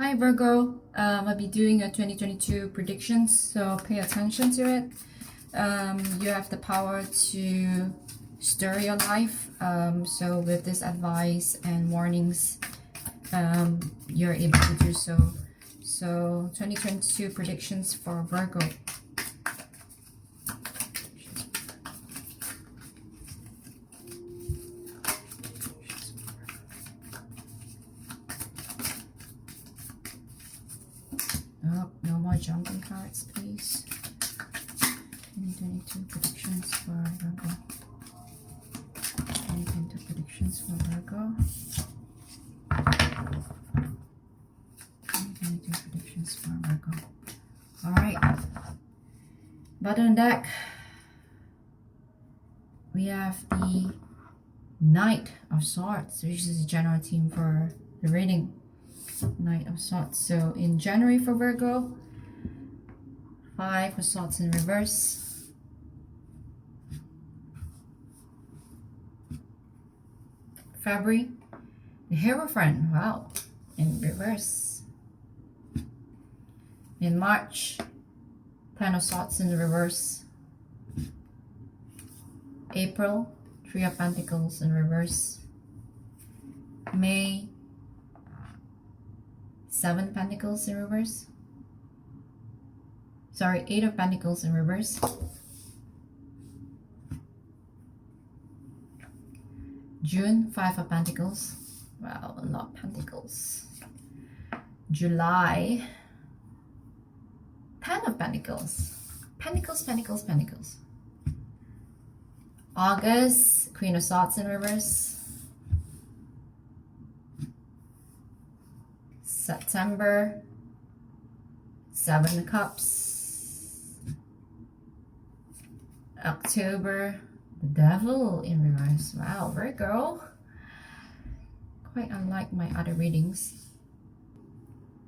Hi Virgo, I'll be doing a 2022 predictions, so pay attention to it. You have the power to stir your life. So with this advice and warnings, you're able to do so. So 2022 predictions for Virgo. Oh, no more jumping cards, please. 2022 predictions for Virgo. 2022 predictions for Virgo. 2022 predictions for Virgo. Alright. Bottom deck. We have the Knight of Swords, which is a general theme for the reading. Knight of Swords. So in January for Virgo, 5 of Swords in reverse. February, the Hierophant, wow, in reverse. In March, 10 of Swords in reverse. April, 3 of Pentacles in reverse. May, 7 Pentacles in reverse. Sorry, 8 of Pentacles in reverse. June, 5 of Pentacles. Wow, a lot of Pentacles. July, 10 of Pentacles. Pentacles, Pentacles, Pentacles. August, Queen of Swords in reverse. September, 7 of Cups. October, the Devil in reverse. Wow, Virgo. Quite unlike my other readings.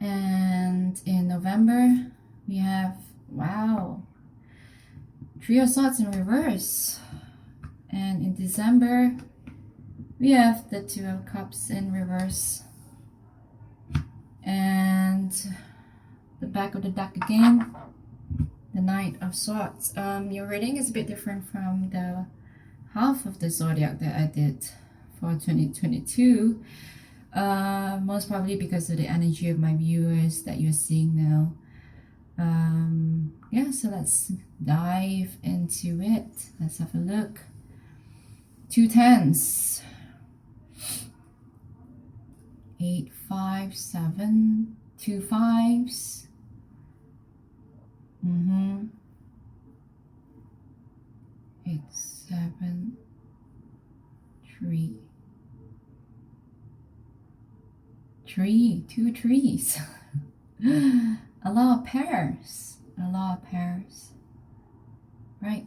And in November, we have, wow, 3 of Swords in reverse. And in December, we have the 2 of Cups in reverse. And the back of the deck again, the Knight of Swords. Your reading is a bit different from the half of the zodiac that I did for 2022. Most probably because of the energy of my viewers that you're seeing now. Yeah, so let's dive into it. Let's have a look. 2 tens. 8, 5, 7, 2 5s. 8, 7, 3. 3, 2 trees. A lot of pairs. A lot of pairs. Right.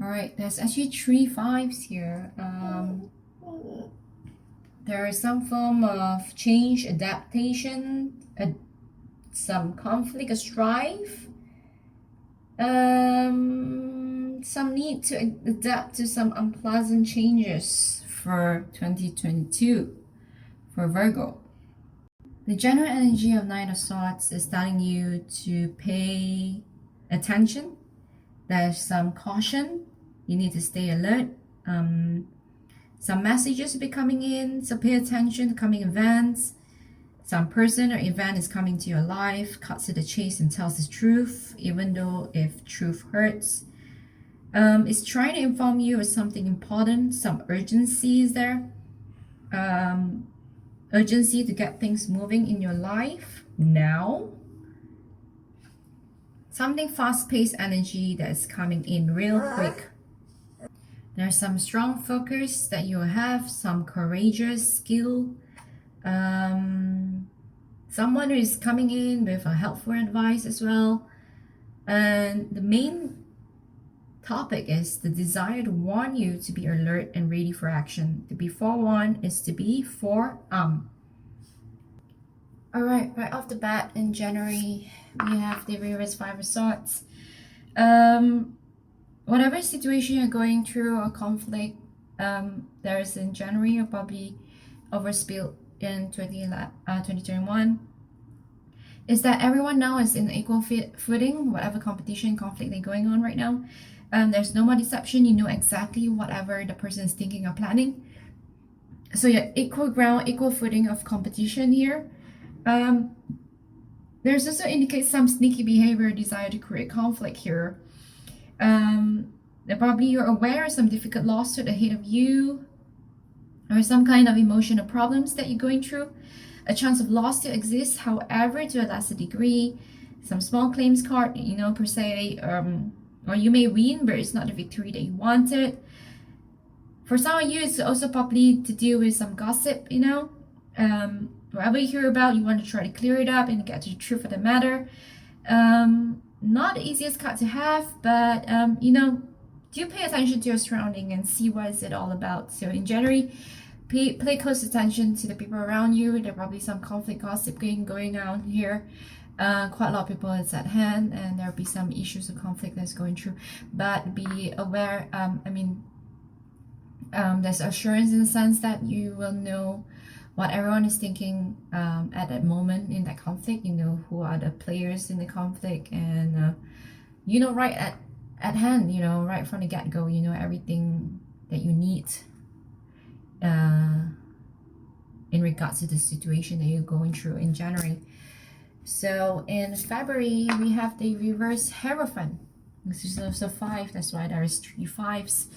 Alright, there's actually 3 5s here. There is some form of change, adaptation, some conflict, a strife, some need to adapt to some unpleasant changes for 2022 for Virgo. The general energy of Knight of Swords is telling you to pay attention. There's some caution. You need to stay alert. Some messages will be coming in, so pay attention to coming events. Some person or event is coming to your life, cuts to the chase and tells the truth, even though if truth hurts. It's trying to inform you of something important, some urgency is there. Urgency to get things moving in your life now. Something fast-paced energy that is coming in real quick. There's some strong focus that you have, some courageous skill. Someone who is coming in with a helpful advice as well. And the main topic is the desire to warn you to be alert and ready for action. To be forewarned is to be forearmed. Alright, right off the bat in January, we have the reverse 5 of Swords. Whatever situation you're going through or conflict, there's in January, you'll probably overspilled in 2021 is that everyone now is in equal footing, whatever competition, conflict they're going on right now. There's no more deception. You know exactly whatever the person is thinking or planning. So yeah, equal ground, equal footing of competition here. There's also indicates some sneaky behavior, desire to create conflict here. Probably you're aware of some difficult lawsuit ahead of you, or some kind of emotional problems that you're going through. A chance of loss still exists, however, to a lesser degree. Some small claims card, per se, or you may win, but it's not the victory that you wanted. For some of you, it's also probably to deal with some gossip, whatever you hear about, you want to try to clear it up and get to the truth of the matter. Not the easiest card to have, but do pay attention to your surrounding and see what is it all about. So in January, pay close attention to the people around you. There probably some conflict, gossip going on here. Quite a lot of people is at hand, and there'll be some issues of conflict that's going through. But be aware. There's assurance in the sense that you will know what everyone is thinking at that moment in that conflict. You know who are the players in the conflict, and right at hand. Right from the get-go. You know everything that you need in regards to the situation that you're going through in January. So in February, we have the reverse Hierophant. This is also 5, that's why there is 3 5s.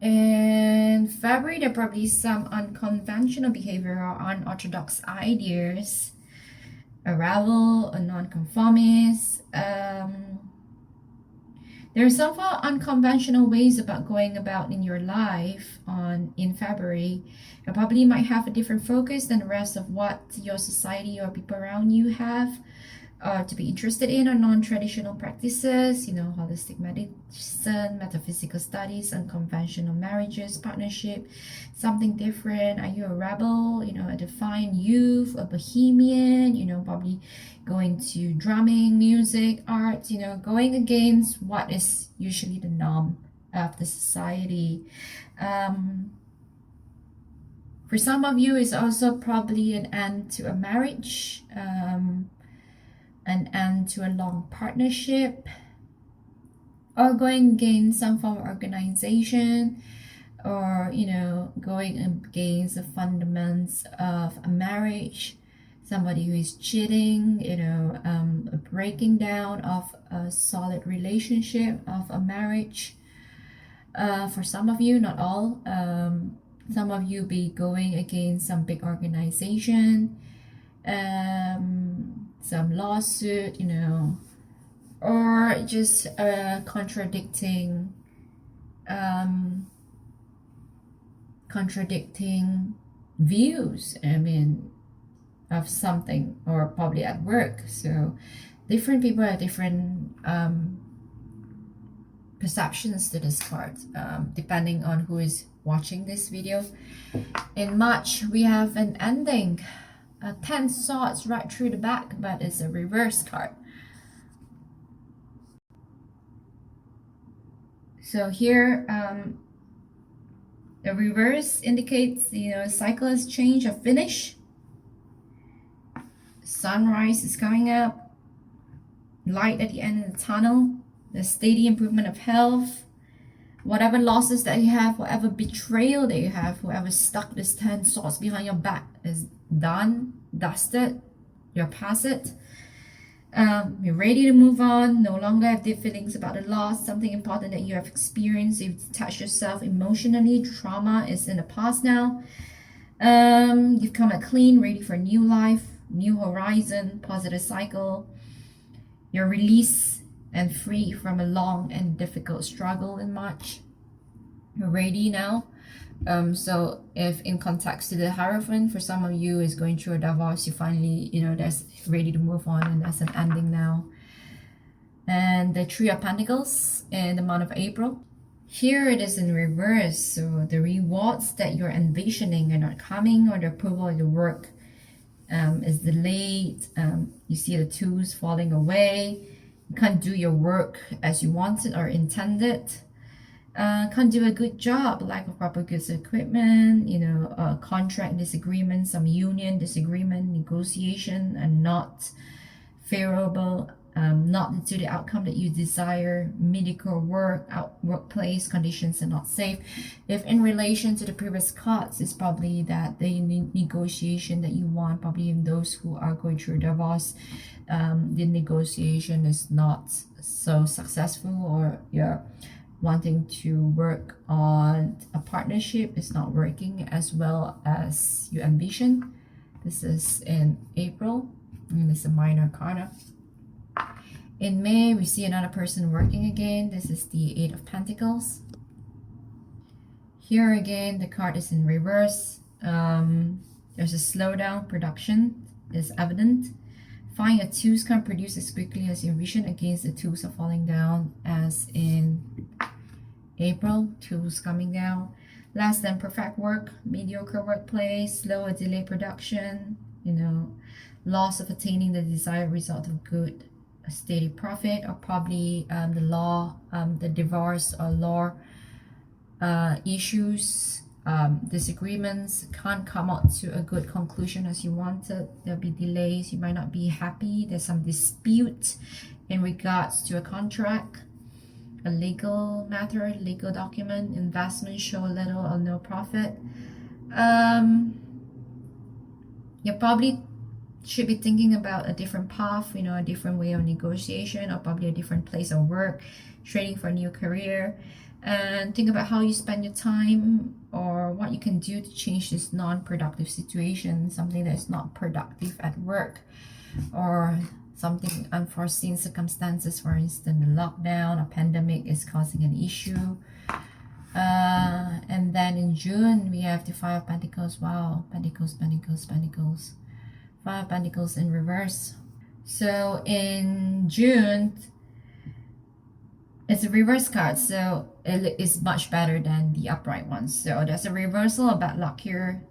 In February, there are probably some unconventional behavior or unorthodox ideas. A rebel, a nonconformist. There are some unconventional ways about going about in your life in February. You probably might have a different focus than the rest of what your society or people around you have to be interested in, or non-traditional practices, holistic medicine, metaphysical studies, unconventional marriages, partnership, something different. Are you a rebel, a defiant youth, a bohemian, probably going to drumming, music, art, going against what is usually the norm of the society. For some of you, it's also probably an end to a marriage, an end to a long partnership, or going against some form of organization, or going against the fundamentals of a marriage. Somebody who is cheating, a breaking down of a solid relationship, of a marriage. For some of you, not all, some of you be going against some big organization, some lawsuit, or just contradicting views, of something, or probably at work. So different people have different perceptions to this card, depending on who is watching this video. In March, we have an ending, 10 swords right through the back, but it's a reverse card. So here, the reverse indicates cycle's change or finish. Sunrise is coming up, light at the end of the tunnel, the steady improvement of health. Whatever losses that you have, whatever betrayal that you have, whoever stuck this 10 swords behind your back is done, dusted, you're past it. You're ready to move on, no longer have deep feelings about the loss, something important that you have experienced. You've detached yourself emotionally, trauma is in the past now. You've come out clean, ready for a new life, new horizon, positive cycle. You're released and free from a long and difficult struggle in March. You're ready now. So if in context to the Hierophant, for some of you is going through a divorce, you finally, that's ready to move on, and that's an ending now. And the 3 of Pentacles in the month of April. Here it is in reverse. So the rewards that you're envisioning are not coming, or the approval of the work is delayed. You see the tools falling away. You can't do your work as you wanted or intended. Can't do a good job, lack of proper goods equipment, contract disagreement, some union disagreement, negotiation, and not favorable, not to the outcome that you desire, mediocre workplace conditions are not safe. If in relation to the previous cards, it's probably that the negotiation that you want, probably in those who are going through divorce, the negotiation is not so successful, or you're wanting to work on a partnership is not working as well as you envision. This is in April, and it's a minor arcana. In May, we see another person working again. This is the Eight of Pentacles. Here again, the card is in reverse. There's a slowdown. Production is evident. Find a tools can produce as quickly as your vision against the tools are falling down, as in April, tools coming down. Less than perfect work, mediocre workplace, slow or delayed production, loss of attaining the desired result of good, a steady profit, or probably the divorce or law issues, disagreements, can't come out to a good conclusion as you wanted. There'll be delays, you might not be happy, there's some dispute in regards to a contract, a legal matter, legal document, investment show little or no profit. You probably should be thinking about a different path, a different way of negotiation, or probably a different place of work, training for a new career. And think about how you spend your time, or what you can do to change this non-productive situation, something that is not productive at work, or something unforeseen circumstances, for instance, the lockdown, a pandemic is causing an issue. And then in June, we have the Five of Pentacles. Wow, Pentacles, Pentacles, Pentacles. Five of Pentacles in reverse. So in June, it's a reverse card, so it is much better than the upright one. So there's a reversal of bad luck here.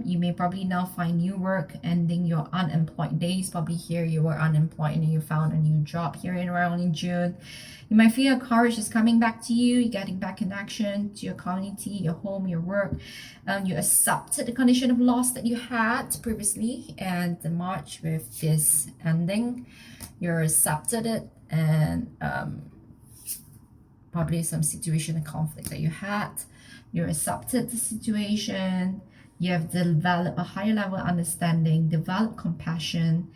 You may probably now find new work, ending your unemployed days. Probably here you were unemployed and you found a new job here in around in June. You might feel courage is coming back to you. You're getting back in action to your community, your home, your work. You accepted the condition of loss that you had previously, and the March with this ending, you accepted it, and probably some situation and conflict that you had. You accepted the situation. You have developed a higher level of understanding, developed compassion,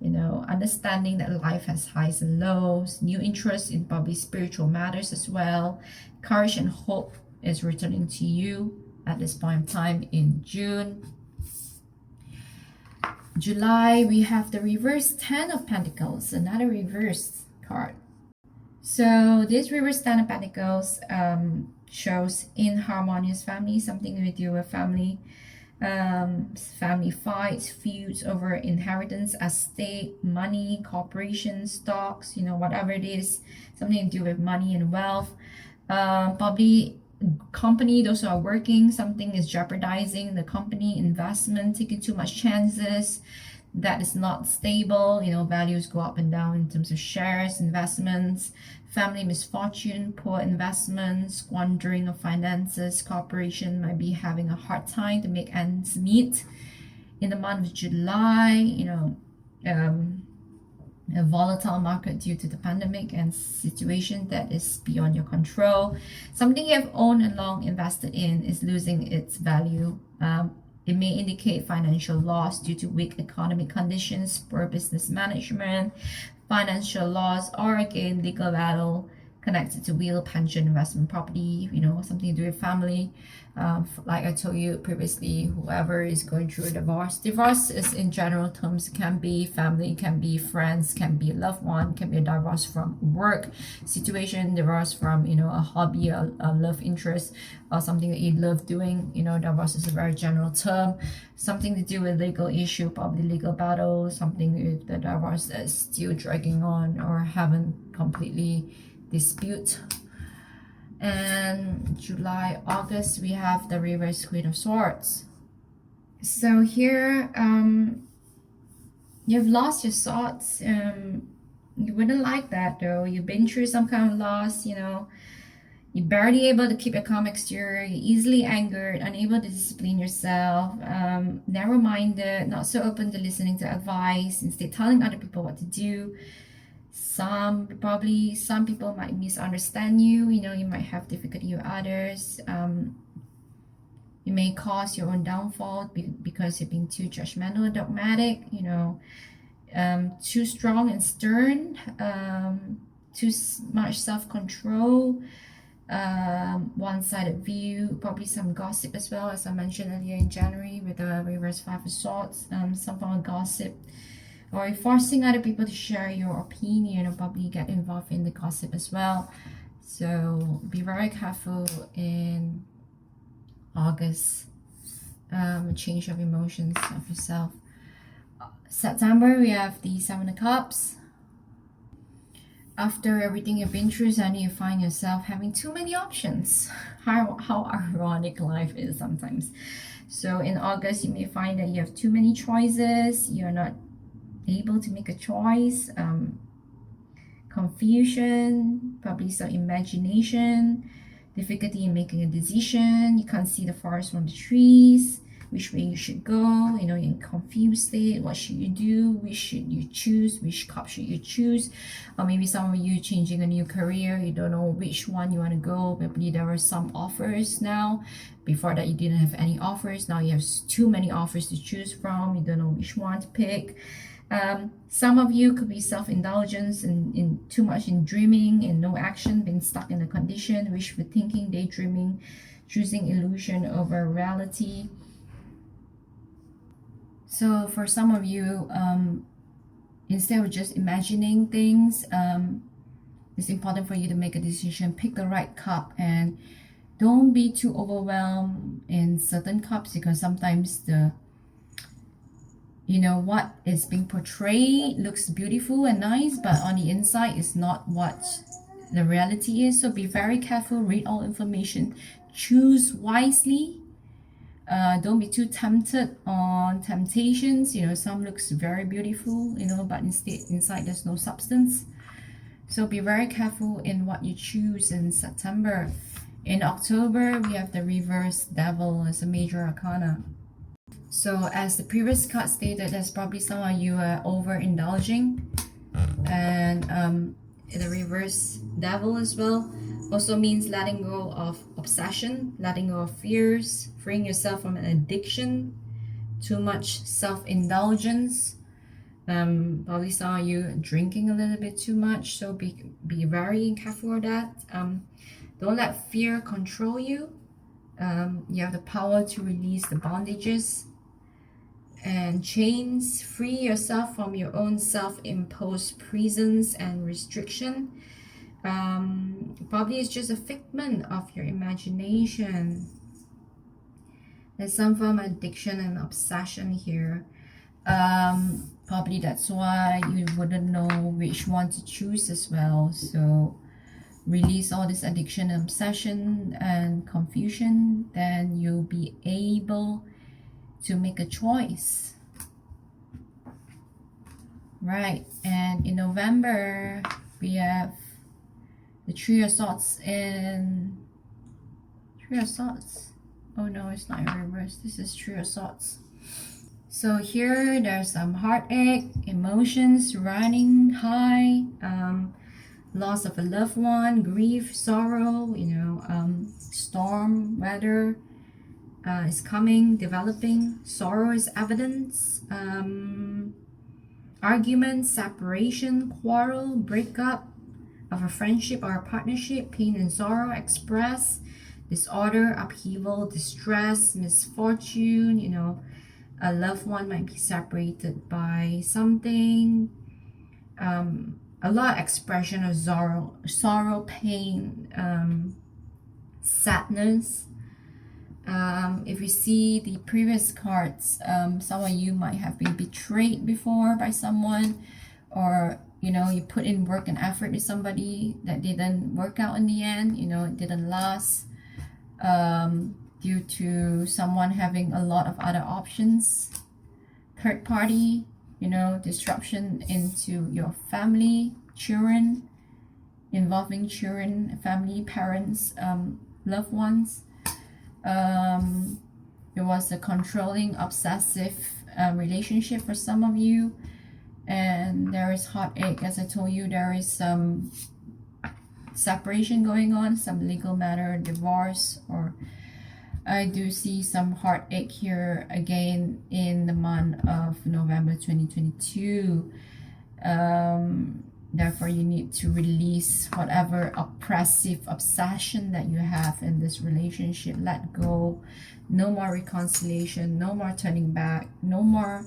understanding that life has highs and lows, new interest in probably spiritual matters as well. Courage and hope is returning to you at this point in time in June. July, we have the reverse Ten of Pentacles, another reverse card. So this reverse Ten of Pentacles shows inharmonious family, something to do with family. Family fights, feuds over inheritance, estate, money, corporation, stocks, whatever it is, something to do with money and wealth. Probably company, those who are working, something is jeopardizing the company, investment, taking too much chances, that is not stable. Values go up and down in terms of shares, investments, family misfortune, poor investments, squandering of finances. Corporation might be having a hard time to make ends meet. In the month of July, a volatile market due to the pandemic and situation that is beyond your control. Something you have owned and long invested in is losing its value. It may indicate financial loss due to weak economic conditions, poor business management, financial loss, or again, legal battle connected to will, pension, investment, property, something to do with family. Like I told you previously, whoever is going through a divorce. Divorce is in general terms, can be family, can be friends, can be a loved one, can be a divorce from work situation, divorce from, a hobby, a love interest, or something that you love doing. Divorce is a very general term. Something to do with legal issue, probably legal battle, something with the divorce that's still dragging on or haven't completely dispute. And July, August, we have the reverse Queen of Swords. So here, you've lost your swords. You wouldn't like that though. You've been through some kind of loss, You're barely able to keep a calm exterior. You're easily angered, unable to discipline yourself, narrow-minded, not so open to listening to advice, instead telling other people what to do. Some people might misunderstand you. You might have difficulty with others. You may cause your own downfall because you're being too judgmental and dogmatic. Too strong and stern. Too much self-control. One-sided view, probably some gossip as well, as I mentioned earlier in January with the reverse Five of Swords. Some form of gossip, or forcing other people to share your opinion, or probably get involved in the gossip as well. So be very careful in August. Change of emotions of yourself. September, we have the Seven of Cups. After everything you've been through, suddenly you find yourself having too many options. How ironic life is sometimes. So in August, you may find that you have too many choices. You're not able to make a choice. Confusion, probably some imagination, difficulty in making a decision. You can't see the forest from the trees, which way you should go. You're in confused state. What should you do? Which should you choose? Which cup should you choose? Or maybe some of you changing a new career. You don't know which one you want to go. Maybe there are some offers now. Before that, you didn't have any offers. Now you have too many offers to choose from. You don't know which one to pick. Some of you could be self-indulgence and in too much in dreaming and no action, being stuck in a condition, wishful thinking, daydreaming, choosing illusion over reality. So for some of you, instead of just imagining things, it's important for you to make a decision, pick the right cup, and don't be too overwhelmed in certain cups, because sometimes what is being portrayed looks beautiful and nice, but on the inside is not what the reality is. So be very careful, read all information, choose wisely. Don't be too tempted on temptations. Some looks very beautiful, but instead inside there's no substance. So be very careful in what you choose in September. In October, we have the reverse devil as a major arcana. So as the previous card stated, there's probably some of you are overindulging, and the reverse devil as well also means letting go of obsession, letting go of fears, freeing yourself from an addiction, too much self-indulgence. Probably some of you drinking a little bit too much, so be very careful of that. Don't let fear control you. You have the power to release the bondages and chains, free yourself from your own self-imposed prisons and restriction. Probably it's just a figment of your imagination. There's some form of addiction and obsession here. Probably that's why you wouldn't know which one to choose as well. So release all this addiction and obsession and confusion, then you'll be able to make a choice. Right, and in November we have the Three of Swords in Three of Swords. Oh no, it's not in reverse. This is Three of Swords. So here there's some heartache, emotions running high, loss of a loved one, grief, sorrow, storm, weather is coming, developing. Sorrow is evidence. Argument, separation, quarrel, breakup of a friendship or a partnership, pain and sorrow express, disorder, upheaval, distress, misfortune. A loved one might be separated by something. A lot of expression of sorrow, pain, sadness. If you see the previous cards, some of you might have been betrayed before by someone, or you put in work and effort with somebody that didn't work out in the end. It didn't last due to someone having a lot of other options. Third party, disruption into your family, children, involving children, family, parents, loved ones. It was a controlling, obsessive relationship for some of you, and there is heartache. As I told you, there is some separation going on, some legal matter, divorce, or I do see some heartache here again in the month of November 2022. Therefore, you need to release whatever oppressive obsession that you have in this relationship. Let go. No more reconciliation. No more turning back. No more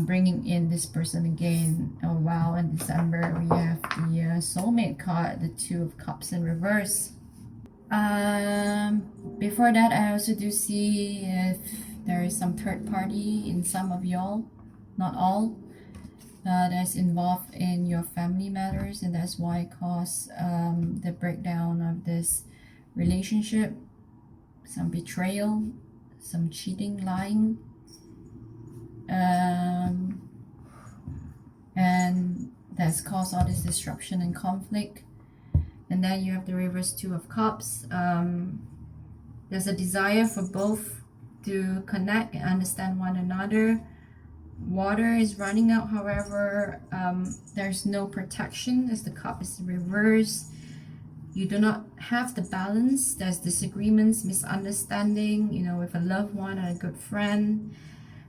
bringing in this person again. Oh wow! In December, we have the soulmate card, the Two of Cups in reverse. Before that, I also do see if there is some third party in some of y'all, not all, that's involved in your family matters, and that's why it caused the breakdown of this relationship. Some betrayal, some cheating, lying, and that's caused all this disruption and conflict. And then you have the reverse Two of Cups. There's a desire for both to connect and understand one another. Water is running out, however, there's no protection as the cup is reversed. You do not have the balance. There's disagreements, misunderstanding, with a loved one and a good friend.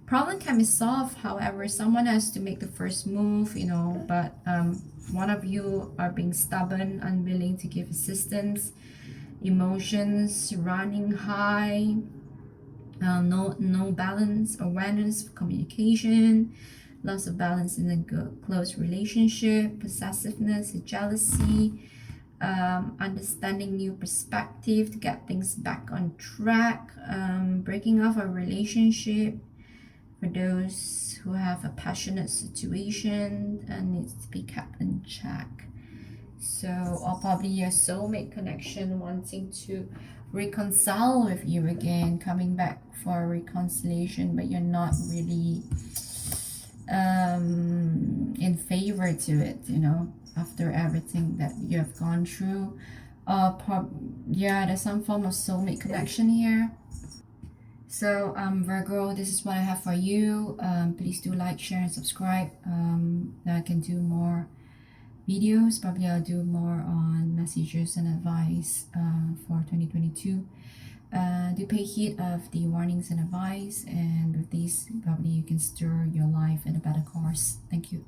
Problem can be solved, however, someone has to make the first move, but one of you are being stubborn, unwilling to give assistance. Emotions running high. No balance, awareness, communication, loss of balance in a close relationship, possessiveness, jealousy, understanding new perspective to get things back on track, breaking off a relationship for those who have a passionate situation and needs to be kept in check. So, or probably your soulmate connection wanting to reconcile with you again, coming back for a reconciliation, but you're not really in favor to it, after everything that you have gone through. There's some form of soulmate connection here. So Virgo, this is what I have for you. Please do like, share, and subscribe. I can do more videos. Probably I'll do more on messages and advice for 2022. Do pay heed of the warnings and advice, and with these, probably you can steer your life in a better course. Thank you.